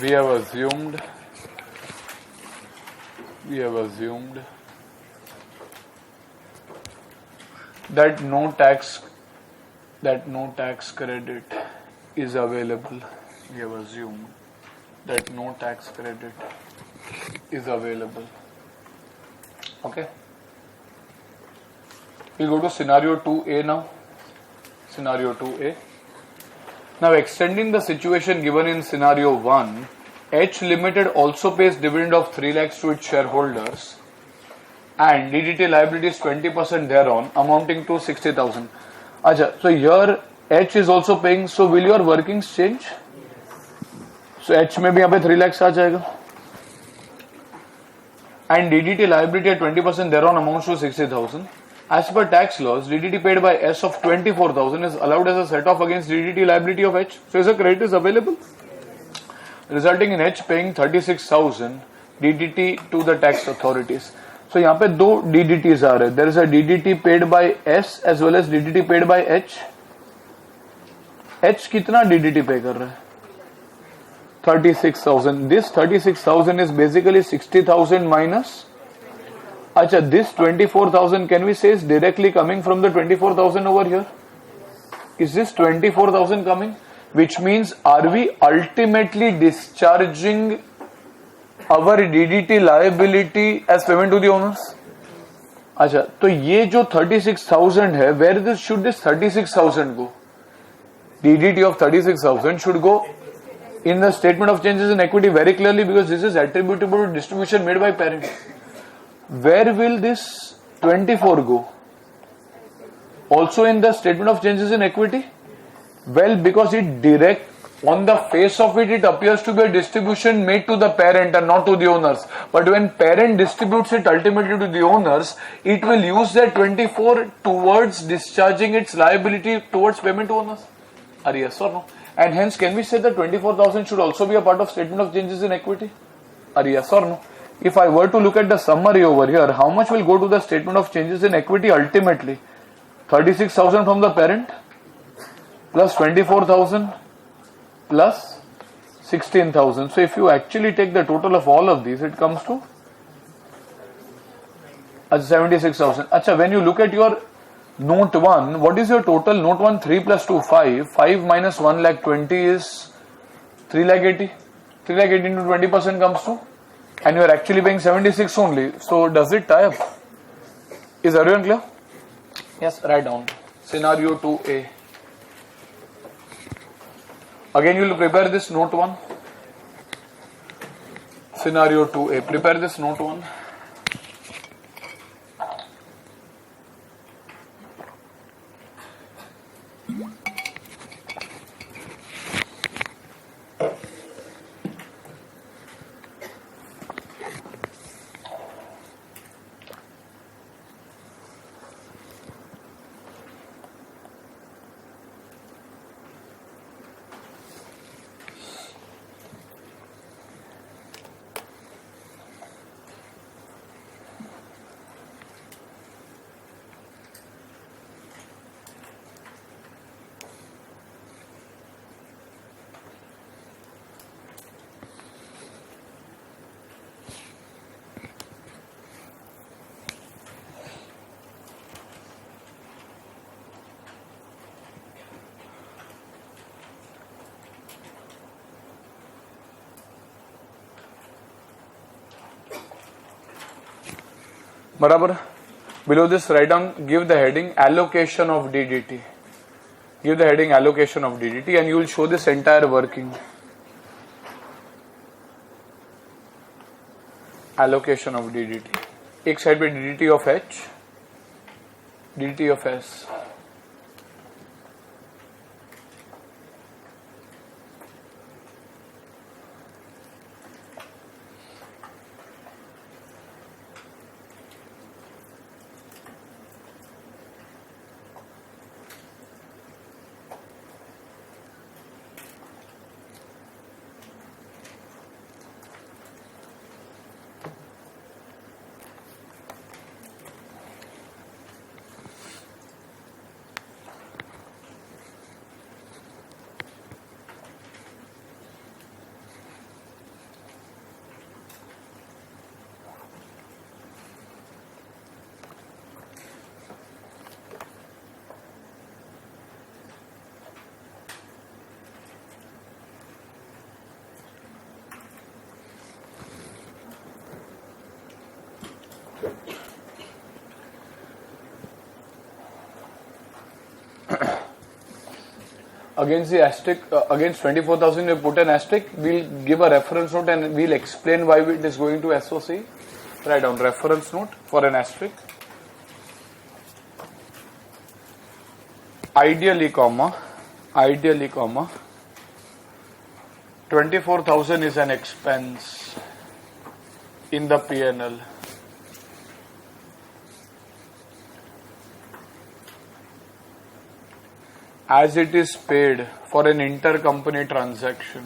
We have assumed that no tax credit is available. We have assumed that no tax credit is available. Okay. We'll go to scenario 2A now. Scenario 2A. Now extending the situation given in scenario 1, H Limited also pays dividend of 3 lakhs to its shareholders and DDT liability is 20% thereon amounting to 60,000. Acha, so here H is also paying, so will your workings change? So H में भी यहाँ पे 3 lakhs आ जाएगा and DDT liability at 20% thereon amounts to 60,000. As per tax laws, DDT paid by S of 24,000 is allowed as a set-off against DDT liability of H. So, a credit is available, resulting in H paying 36,000 DDT to the tax authorities. So, यहाँ पे दो DDTs आ रहे हैं. There is a DDT paid by S as well as DDT paid by H. H कितना DDT pay कर रहा है? 36,000. This 36,000 is basically 60,000 minus. Acha, this 24,000 can we say is directly coming from the 24,000 over here? Is this 24,000 coming? Which means, are we ultimately discharging our DDT liability as payment to the owners? अच्छा, तो ये जो 36,000 है, where should this 36,000 go? DDT of 36,000 should go in the statement of changes in equity very clearly, because this is attributable to distribution made by parent. Where will this 24 go? Also in the statement of changes in equity? Well, because it on the face of it appears to be a distribution made to the parent and not to the owners. But when parent distributes it ultimately to the owners, it will use that 24 towards discharging its liability towards payment to owners. Are yes or no? And hence, can we say that 24,000 should also be a part of statement of changes in equity? Are yes or no? If I were to look at the summary over here, how much will go to the statement of changes in equity ultimately? 36,000 from the parent plus 24,000 plus 16,000. So if you actually take the total of all of these, it comes to 76,000. Acha, when you look at your note 1, what is your total? Note 1, 3 plus 2, 5. 5 minus 1 lakh 20 is 3 lakh 80. 3 lakh 80 into 20% comes to, and you are actually paying 76 only. So does it tie up? Is everyone clear? Yes, write down. Scenario 2A. Again, you will prepare this note 1. Scenario 2A. Prepare this note 1. Barabar. Below this, write down, give the heading allocation of DDT. Give the heading allocation of DDT and you will show this entire working. Allocation of DDT. एक side पे DDT of H, DDT of S. Against the asterisk, against 24,000 we put an asterisk, we'll give a reference note and we'll explain why it is going to SOC. Write down reference note for an asterisk. Ideally, 24,000 is an expense in the P&L. As it is paid for an intercompany transaction.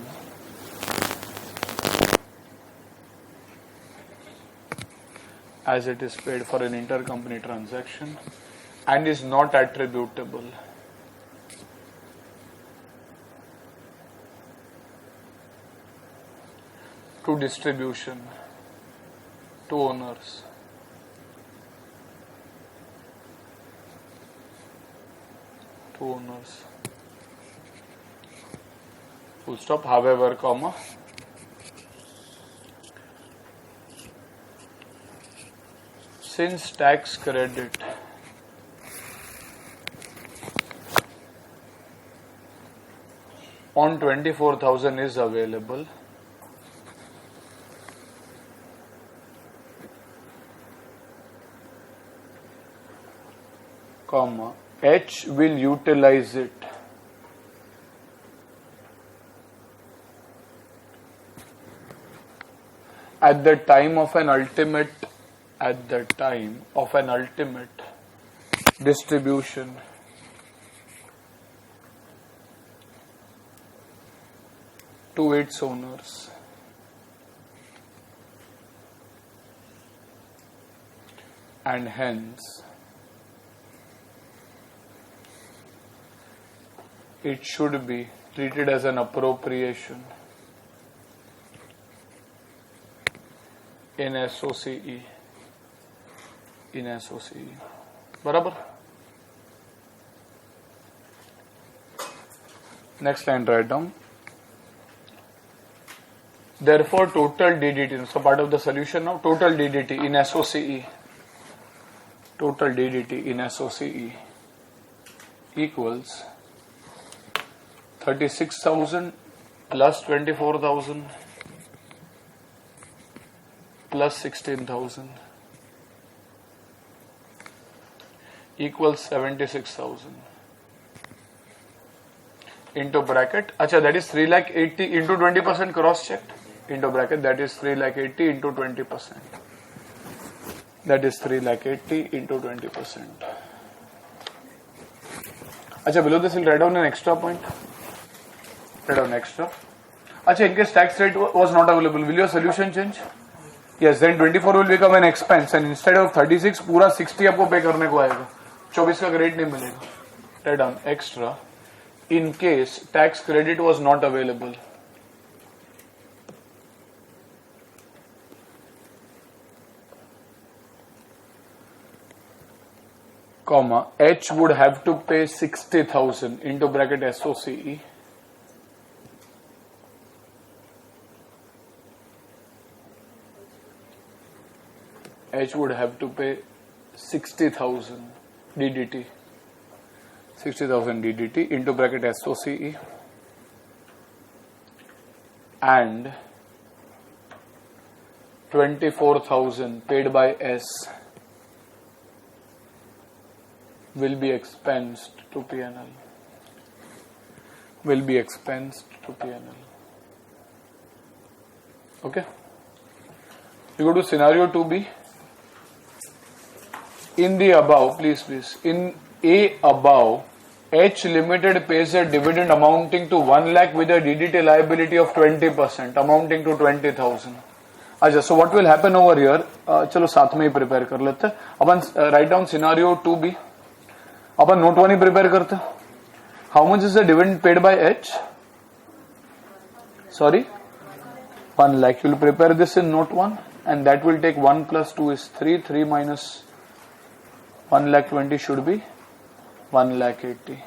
As it is paid for an intercompany transaction and is not attributable. to distribution to owners. Full stop. However, comma, since tax credit on 24,000 is available, comma, H will utilize it at the time of an ultimate distribution to its owners. And hence it should be treated as an appropriation in SOCE. बराबर. Next line, write down. Therefore, total DDT, so part of the solution now, total DDT in SOCE. Total DDT in SOCE equals 36,000 plus 24,000 plus 16,000 equals 76,000 into bracket. Acha, that is 3,80,000 into 20% cross checked into bracket. That is 3,80,000 into 20%. That is 3,80,000 into 20%. Acha, below this we'll write down an extra point. Write down extra. Acha, in case tax rate was not available, will your solution change? Yes, then 24 will become an expense and instead of 36 पूरा 60 आपको पे करने को आएगा. 24 का credit नहीं मिलेगा. Write down extra in case tax credit was not available. Comma, H would have to pay 60,000 into bracket SOCE. H would have to pay 60,000 DDT. 60,000 DDT into bracket SOCE. And 24,000 paid by S will be expensed to P&L. Will be expensed to P&L. Okay. You go to scenario 2B. In the above, please, in A above, H Limited pays a dividend amounting to 1 lakh with a DDT liability of 20%, amounting to 20,000. अच्छा, so what will happen over here? चलो साथ में ही prepare कर लेते हैं. अपन write down scenario 2B. अपन note 1 ही prepare करते हैं. How much is the dividend paid by H? Sorry, 1 lakh. You will prepare this in note 1, and that will take 1 plus 2 is 3. 3 minus 1 lakh 20 should be 1 lakh 80.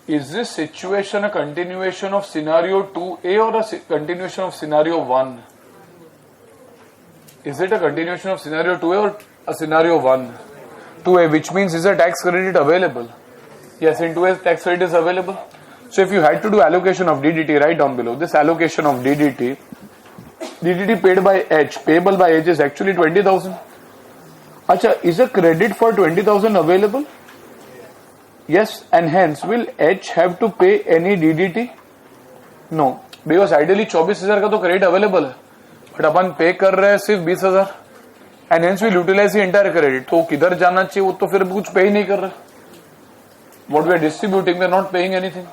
Is this situation a continuation of scenario 2A or a continuation of scenario 1? Is it a continuation of scenario 2A or a scenario 1? 2A, which means is a tax credit available? Yes, in 2A tax credit is available. So if you had to do allocation of DDT, write down below. This allocation of DDT paid by H, payable by H is actually 20,000. Acha, is a credit for 20,000 available? Yes, and hence will H have to pay any DDT? No, because ideally 24,000 का तो credit available है, but अपन पे कर रहे हैं सिर्फ 20,000 and hence will utilize the entire credit. तो किधर जाना चाहिए, वो तो फिर कुछ पे ही नहीं कर रहे. What we are distributing, we are not paying anything.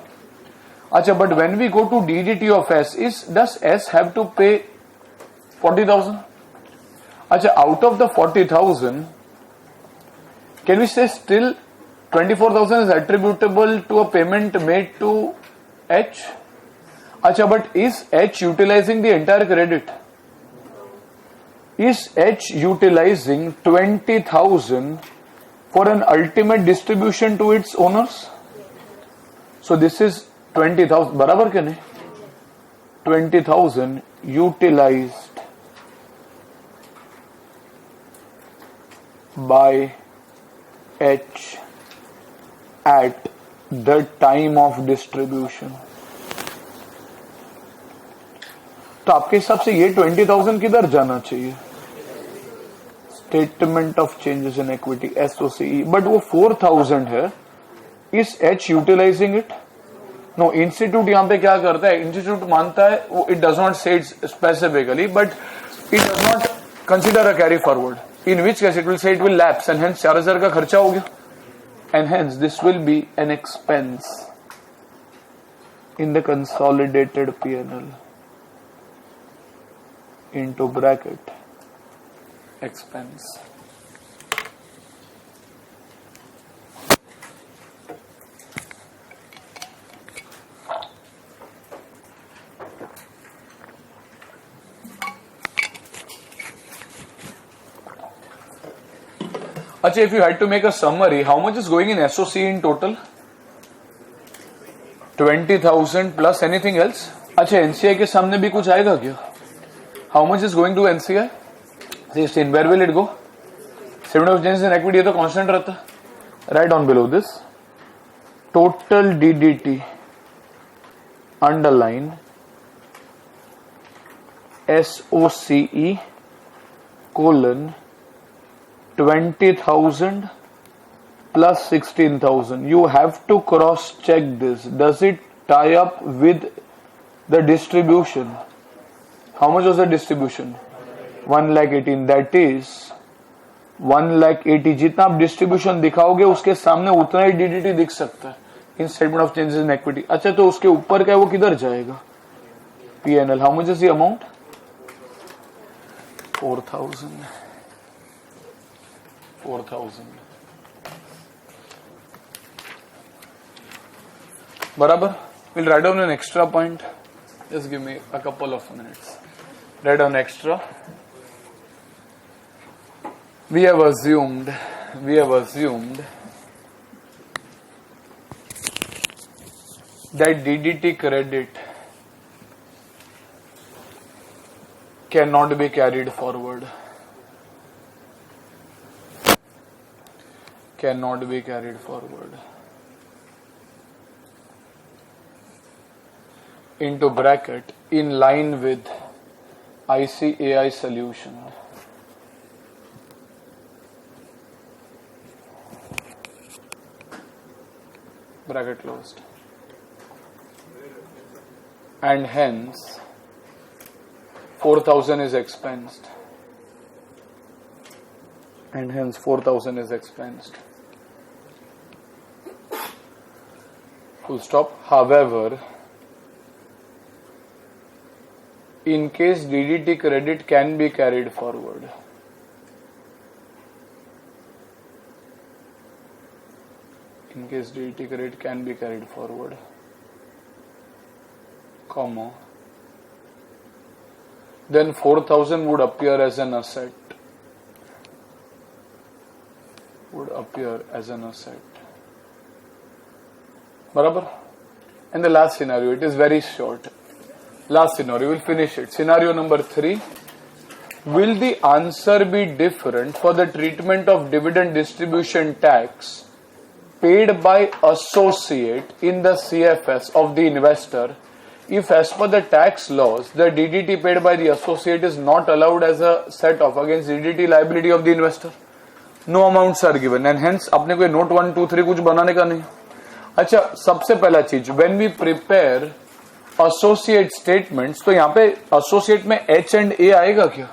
अच्छा, but when we go to DDT of S, is does S have to pay 40,000? अच्छा, out of the 40,000 can we say still 24,000 is attributable to a payment made to H? Acha, but is H utilizing the entire credit? Is H utilizing 20,000 for an ultimate distribution to its owners? So this is 20,000, बराबर क्या नहीं? 20,000 utilized by H at the time of distribution. तो आपके हिसाब से ये 20,000 किधर जाना चाहिए? Statement of changes in equity, SOCE. But वो 4,000 है. Is H utilizing it? No. Institute यहां पे क्या करता है, इंस्टीट्यूट मानता है वो it does not say specifically, but it does not consider a carry forward. In which case it will say it will lapse and hence 4,000 का खर्चा हो गया, and hence this will be an expense in the consolidated P&L into bracket expense. Achha, if you had to make a summary, how much is going in SOC in total? 20,000 plus anything else? अच्छा, NCI के सामने भी कुछ आएगा क्या? How much is going to NCI? 16. Where will it go? Statement of changes in equity, ये तो constant रहता है. Write down below this. Total DDT underline SOCE colon 20,000 plus 16,000. You have to cross check this. Does it tie up with the distribution? How much was the distribution? 1,18,000. That is 1,80,000. जितना आप distribution दिखाओगे उसके सामने उतना ही DDT दिख सकता है in statement of changes in equity. अच्छा, तो उसके ऊपर क्या है, वो किधर जाएगा? P&L. How much is the amount? 4,000. 4,000. Barabar? We'll write down an extra point. Just give me a couple of minutes. Write down extra. We have assumed that DDT credit cannot be carried forward. Cannot be carried forward. Into bracket in line with ICAI solution. Bracket closed. And hence 4,000 is expensed. And hence 4,000 is expensed. Full stop. However, in case DDT credit can be carried forward, in case DDT credit can be carried forward, comma, then 4,000 would appear as an asset. Would appear as an asset. Barabar? And the last scenario, it is very short. Last scenario, we'll finish it. Scenario number 3. Will the answer be different for the treatment of dividend distribution tax paid by associate in the CFS of the investor if, as per the tax laws, the DDT paid by the associate is not allowed as a set-off against DDT liability of the investor? No amounts are given and hence अपने कोई note 1, 2, 3 कुछ बनाने का नहीं. अच्छा, सबसे पहला चीज, when we prepare associate statements, तो यहां पे एसोसिएट में एच एंड ए आएगा क्या?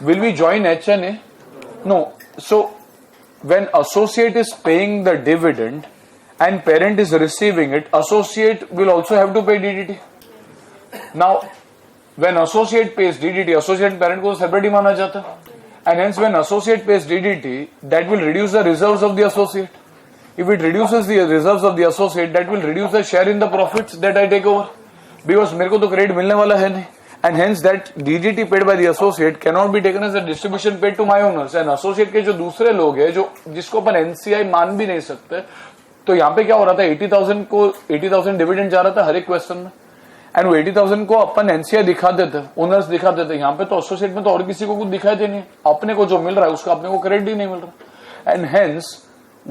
Will we join H and A? No. So when associate is paying the dividend and parent is receiving it, associate will also have to pay DDT. Now, when associate pays DDT, associate parent को separate माना जाता है, and hence when associate pays DDT, that will reduce the reserves of the associate. If it reduces the reserves of the associate, that will reduce the share in the profits that I take over, because मेरे को तो credit मिलने वाला है नहीं, and hence that DDT paid by the associate cannot be taken as a distribution paid to my owners. And associate के जो दूसरे लोग हैं, जो जिसको अपन NCI मान भी नहीं सकते, तो यहां पे क्या हो रहा था, 80,000 को 80,000 डिविडेंड जा रहा था हर एक क्वेश्चन में, एंड वो 80,000 को अपन एनसीआई दिखा देते, ओनर्स दिखा देते. यहां पे तो एसोसिएट में तो और किसी को कुछ दिखाई दे नहीं, अपने को जो मिल रहा है उसका अपने को क्रेडिट ही नहीं मिल रहा. And hence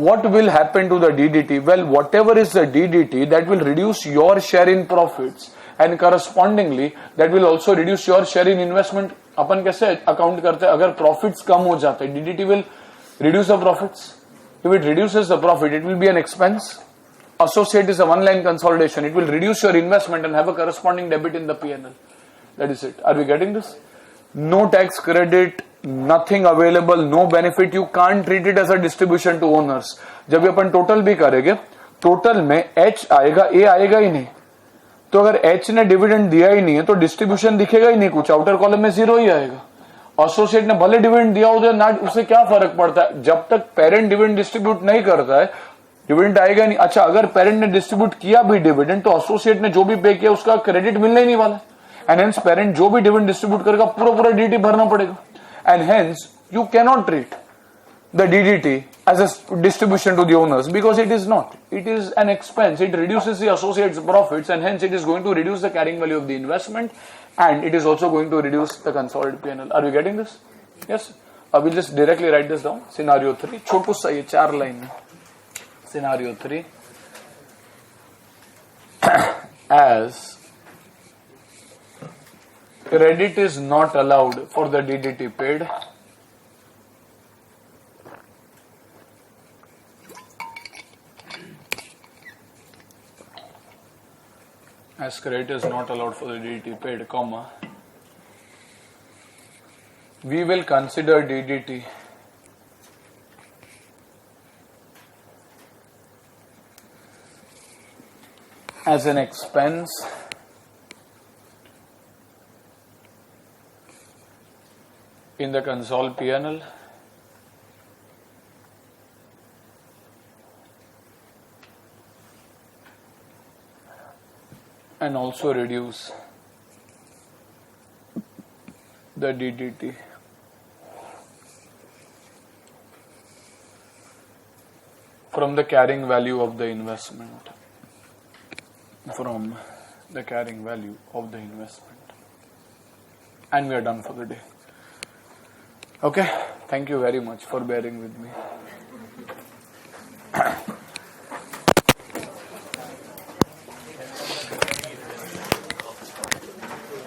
what will happen to the DDT? Well, whatever is the DDT, that will reduce your share in profits, and correspondingly that will also reduce your share in investment. अपन कैसे account करते हैं? अगर profits कम हो जाते हैं, DDT will reduce the profits. If it reduces the profit, it will be an expense. Associate is a one-line consolidation. It will reduce your investment and have a corresponding debit in the P&L. That is it. Are we getting this? No tax credit, nothing available, no benefit. You can't treat it as a distribution to owners. जब ये अपन total भी करेंगे, total में H आएगा, A आएगा ही नहीं. तो अगर H ने डिविडेंड दिया ही नहीं है, तो डिस्ट्रीब्यूशन दिखेगा ही नहीं कुछ, आउटर कॉलम में जीरो ही आएगा. एसोसिएट ने भले डिविडेंड दिया हो ना, उससे क्या फर्क पड़ता है? जब तक पेरेंट डिविडेंड डिस्ट्रीब्यूट नहीं करता है, डिविडेंड आएगा नहीं. अच्छा, अगर पेरेंट ने डिस्ट्रीब्यूट किया भी डिविडेंड, तो एसोसिएट ने जो भी पे किया उसका क्रेडिट मिलने ही नहीं वाला. एंड हेंस पेरेंट जो भी डिविडेंड डिस्ट्रीब्यूट करेगा पूरा डीटी भरना पड़ेगा. And hence you cannot treat the DDT as a distribution to the owners, because it is not. It is an expense. It reduces the associate's profits, and hence it is going to reduce the carrying value of the investment, and it is also going to reduce the consolidated P&L. Are we getting this? Yes. I will just directly write this down. Scenario 3. छोटू सा ये 4 line में. Scenario 3. As credit is not allowed for the DDT paid, as credit is not allowed for the DDT paid, comma, we will consider DDT as an expense in the consolidated P&L and also reduce the DDT from the carrying value of the investment. From the carrying value of the investment. And we are done for the day. Okay, thank you very much for bearing with me.